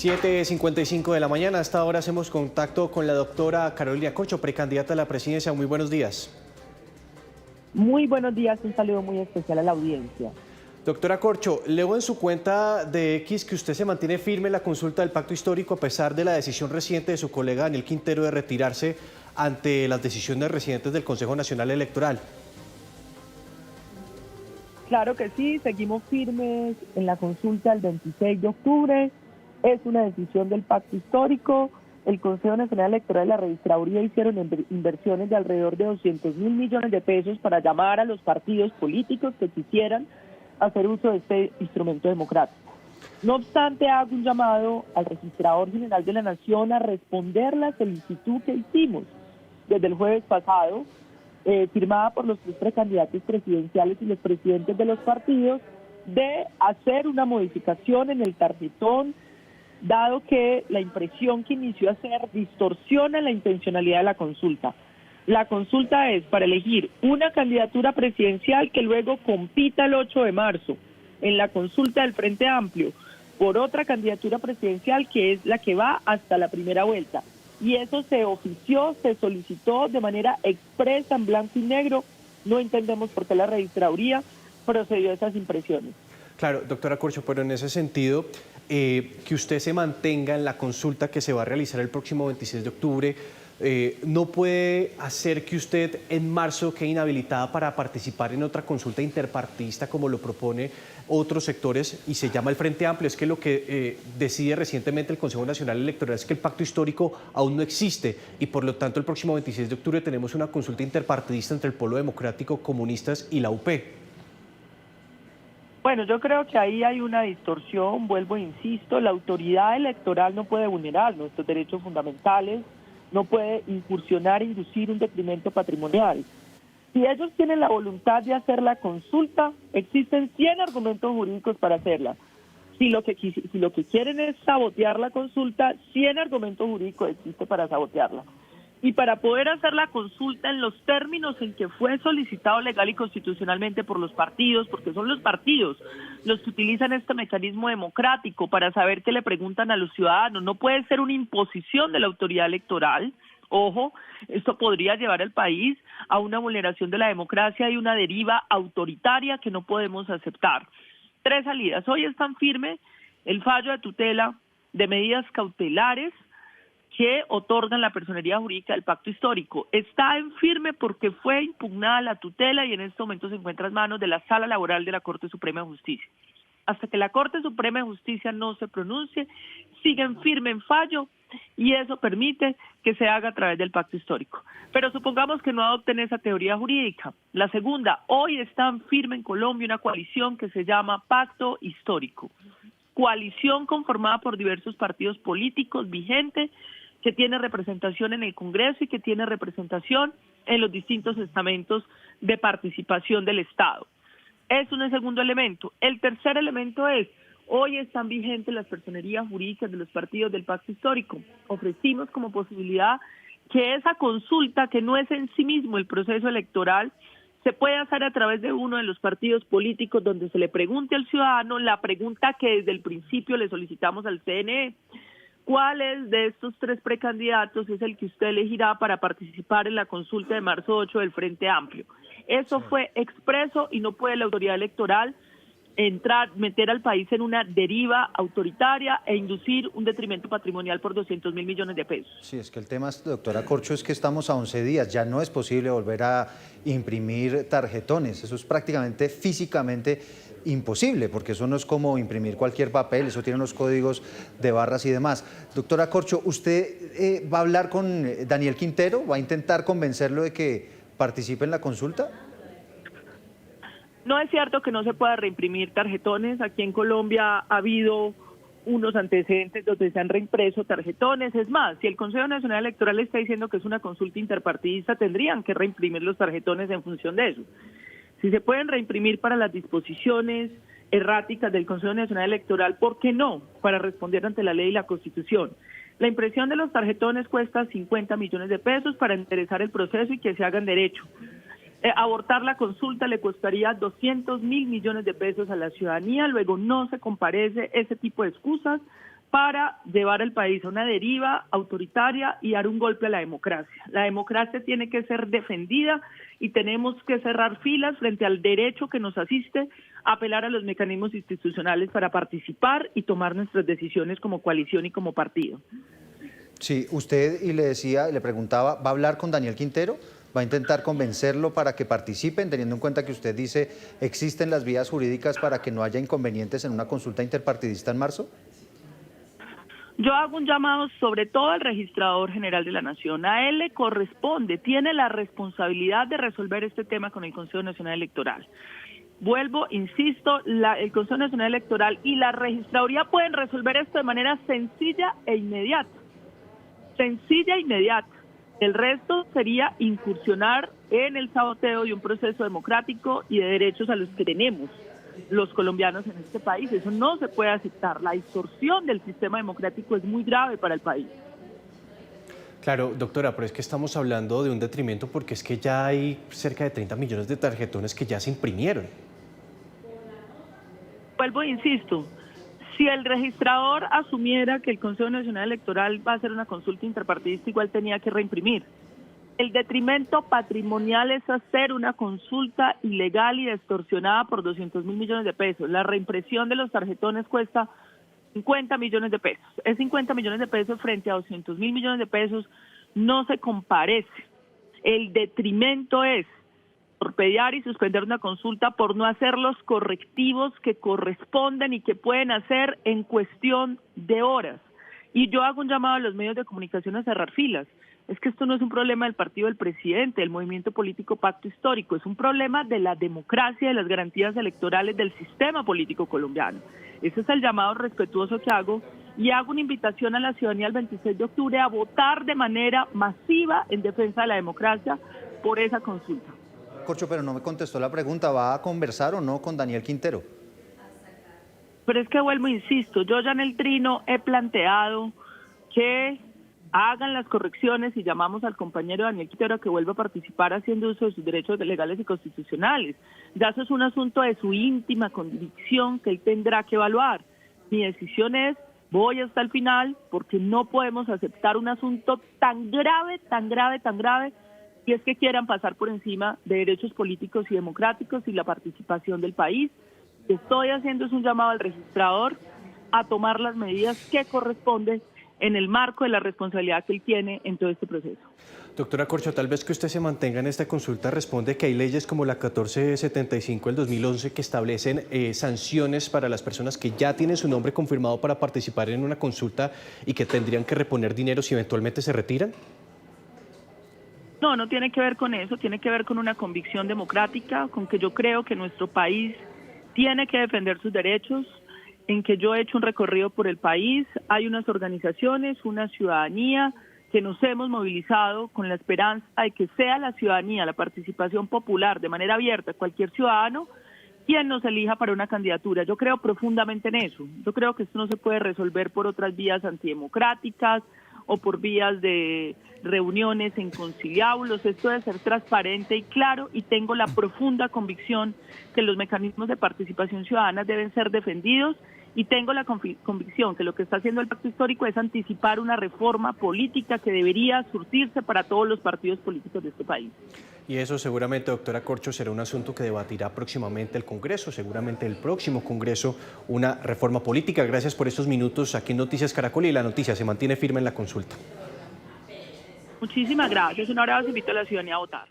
7:55 de la mañana. A esta hora hacemos contacto con la doctora Carolina Corcho, precandidata a la presidencia. Muy buenos días. Muy buenos días, un saludo muy especial a la audiencia. Doctora Corcho, leo en su cuenta de X que usted se mantiene firme en la consulta del pacto histórico a pesar de la decisión reciente de su colega Daniel Quintero de retirarse ante las decisiones recientes del Consejo Nacional Electoral. Claro que sí, seguimos firmes en la consulta del 26 de octubre. Es una decisión del pacto histórico. El Consejo Nacional Electoral y la Registraduría hicieron inversiones de alrededor de 200.000 millones de pesos para llamar a los partidos políticos que quisieran hacer uso de este instrumento democrático. No obstante, hago un llamado al Registrador General de la Nación a responder la solicitud que hicimos desde el jueves pasado, firmada por los 3 precandidatos presidenciales y los presidentes de los partidos, de hacer una modificación en el tarjetón, dado que la impresión que inició a hacer distorsiona la intencionalidad de la consulta. La consulta es para elegir una candidatura presidencial que luego compita el 8 de marzo en la consulta del Frente Amplio por otra candidatura presidencial que es la que va hasta la primera vuelta. Y eso se ofició, se solicitó de manera expresa en blanco y negro. No entendemos por qué la registraduría procedió a esas impresiones. Claro, doctora Corcho, pero en ese sentido, que usted se mantenga en la consulta que se va a realizar el próximo 26 de octubre, ¿no puede hacer que usted en marzo quede inhabilitada para participar en otra consulta interpartidista como lo propone otros sectores y se llama el Frente Amplio? Es que lo que decide recientemente el Consejo Nacional Electoral es que el pacto histórico aún no existe y por lo tanto el próximo 26 de octubre tenemos una consulta interpartidista entre el Polo Democrático, comunistas y la UP. Bueno, yo creo que ahí hay una distorsión, vuelvo e insisto, la autoridad electoral no puede vulnerar nuestros derechos fundamentales, no puede incursionar, inducir un detrimento patrimonial. Si ellos tienen la voluntad de hacer la consulta, existen 100 argumentos jurídicos para hacerla. Si lo que quieren es sabotear la consulta, 100 argumentos jurídicos existen para sabotearla. Y para poder hacer la consulta en los términos en que fue solicitado legal y constitucionalmente por los partidos, porque son los partidos los que utilizan este mecanismo democrático para saber qué le preguntan a los ciudadanos. No puede ser una imposición de la autoridad electoral. Ojo, esto podría llevar al país a una vulneración de la democracia y una deriva autoritaria que no podemos aceptar. 3 salidas. Hoy están firmes el fallo de tutela de medidas cautelares que otorgan la personería jurídica del pacto histórico. Está en firme porque fue impugnada la tutela y en este momento se encuentra en manos de la Sala Laboral de la Corte Suprema de Justicia. Hasta que la Corte Suprema de Justicia no se pronuncie, siguen firme en fallo y eso permite que se haga a través del pacto histórico. Pero supongamos que no adopten esa teoría jurídica. La segunda, hoy está en firme en Colombia una coalición que se llama Pacto Histórico. Coalición conformada por diversos partidos políticos vigentes, que tiene representación en el Congreso y que tiene representación en los distintos estamentos de participación del Estado. Es un segundo elemento. El tercer elemento es, hoy están vigentes las personerías jurídicas de los partidos del pacto histórico. Ofrecimos como posibilidad que esa consulta, que no es en sí mismo el proceso electoral, se puede hacer a través de uno de los partidos políticos donde se le pregunte al ciudadano la pregunta que desde el principio le solicitamos al CNE. ¿Cuáles de estos 3 precandidatos es el que usted elegirá para participar en la consulta de marzo 8 del Frente Amplio? Eso fue expreso y no puede la autoridad electoral meter al país en una deriva autoritaria e inducir un detrimento patrimonial por 200.000 millones de pesos. Sí, es que el tema, doctora Corcho, es que estamos a 11 días, ya no es posible volver a imprimir tarjetones, eso es prácticamente físicamente imposible, porque eso no es como imprimir cualquier papel, eso tiene unos códigos de barras y demás. Doctora Corcho, ¿usted va a hablar con Daniel Quintero? ¿Va a intentar convencerlo de que participe en la consulta? No es cierto que no se pueda reimprimir tarjetones. Aquí en Colombia ha habido unos antecedentes donde se han reimpreso tarjetones. Es más, si el Consejo Nacional Electoral está diciendo que es una consulta interpartidista, tendrían que reimprimir los tarjetones en función de eso. Si se pueden reimprimir para las disposiciones erráticas del Consejo Nacional Electoral, ¿por qué no? Para responder ante la ley y la Constitución. La impresión de los tarjetones cuesta 50 millones de pesos para enderezar el proceso y que se hagan derecho. Abortar la consulta le costaría 200.000 millones de pesos a la ciudadanía, luego no se comparece ese tipo de excusas para llevar al país a una deriva autoritaria y dar un golpe a la democracia. La democracia tiene que ser defendida y tenemos que cerrar filas frente al derecho que nos asiste a apelar a los mecanismos institucionales para participar y tomar nuestras decisiones como coalición y como partido. Sí, usted, y le decía, le preguntaba, ¿va a hablar con Daniel Quintero? ¿Va a intentar convencerlo para que participen, teniendo en cuenta que usted dice existen las vías jurídicas para que no haya inconvenientes en una consulta interpartidista en marzo? Yo hago un llamado sobre todo al registrador general de la Nación. A él le corresponde, tiene la responsabilidad de resolver este tema con el Consejo Nacional Electoral. Vuelvo, insisto, el Consejo Nacional Electoral y la registraduría pueden resolver esto de manera sencilla e inmediata. Sencilla e inmediata. El resto sería incursionar en el saboteo de un proceso democrático y de derechos a los que tenemos los colombianos en este país. Eso no se puede aceptar. La distorsión del sistema democrático es muy grave para el país. Claro, doctora, pero es que estamos hablando de un detrimento porque es que ya hay cerca de 30 millones de tarjetones que ya se imprimieron. Vuelvo e insisto, si el registrador asumiera que el Consejo Nacional Electoral va a hacer una consulta interpartidista, igual tenía que reimprimir. El detrimento patrimonial es hacer una consulta ilegal y extorsionada por 200.000 millones de pesos. La reimpresión de los tarjetones cuesta 50 millones de pesos. Es 50 millones de pesos frente a 200.000 millones de pesos, no se comparece. El detrimento es torpedear y suspender una consulta por no hacer los correctivos que corresponden y que pueden hacer en cuestión de horas. Y yo hago un llamado a los medios de comunicación a cerrar filas. Es que esto no es un problema del partido del presidente, del movimiento político Pacto Histórico, es un problema de la democracia, de las garantías electorales del sistema político colombiano. Ese es el llamado respetuoso que hago y hago una invitación a la ciudadanía el 26 de octubre a votar de manera masiva en defensa de la democracia por esa consulta. Corcho, pero no me contestó la pregunta, ¿va a conversar o no con Daniel Quintero? Pero es que vuelvo, insisto, yo ya en el trino he planteado que hagan las correcciones y llamamos al compañero Daniel Quintero a que vuelva a participar haciendo uso de sus derechos legales y constitucionales. Ya eso es un asunto de su íntima convicción que él tendrá que evaluar. Mi decisión es, voy hasta el final, porque no podemos aceptar un asunto tan grave, tan grave, tan grave, y es que quieran pasar por encima de derechos políticos y democráticos y la participación del país. Lo que estoy haciendo es un llamado al registrador a tomar las medidas que corresponden en el marco de la responsabilidad que él tiene en todo este proceso. Doctora Corcho, tal vez que usted se mantenga en esta consulta responde que hay leyes como la 1475 del 2011 que establecen sanciones para las personas que ya tienen su nombre confirmado para participar en una consulta y que tendrían que reponer dinero si eventualmente se retiran. No, no tiene que ver con eso, tiene que ver con una convicción democrática, con que yo creo que nuestro país tiene que defender sus derechos, en que yo he hecho un recorrido por el país, hay unas organizaciones, una ciudadanía que nos hemos movilizado con la esperanza de que sea la ciudadanía, la participación popular de manera abierta, cualquier ciudadano, quien nos elija para una candidatura. Yo creo profundamente en eso. Yo creo que esto no se puede resolver por otras vías antidemocráticas o por vías de reuniones en conciliábulos. Esto debe ser transparente y claro, y tengo la profunda convicción que los mecanismos de participación ciudadana deben ser defendidos, y tengo la convicción que lo que está haciendo el Pacto Histórico es anticipar una reforma política que debería surtirse para todos los partidos políticos de este país. Y eso seguramente, doctora Corcho, será un asunto que debatirá próximamente el Congreso, seguramente el próximo Congreso, una reforma política. Gracias por estos minutos aquí en Noticias Caracol, y la noticia se mantiene firme en la consulta. Muchísimas gracias. Un abrazo, invito a la ciudadanía a votar.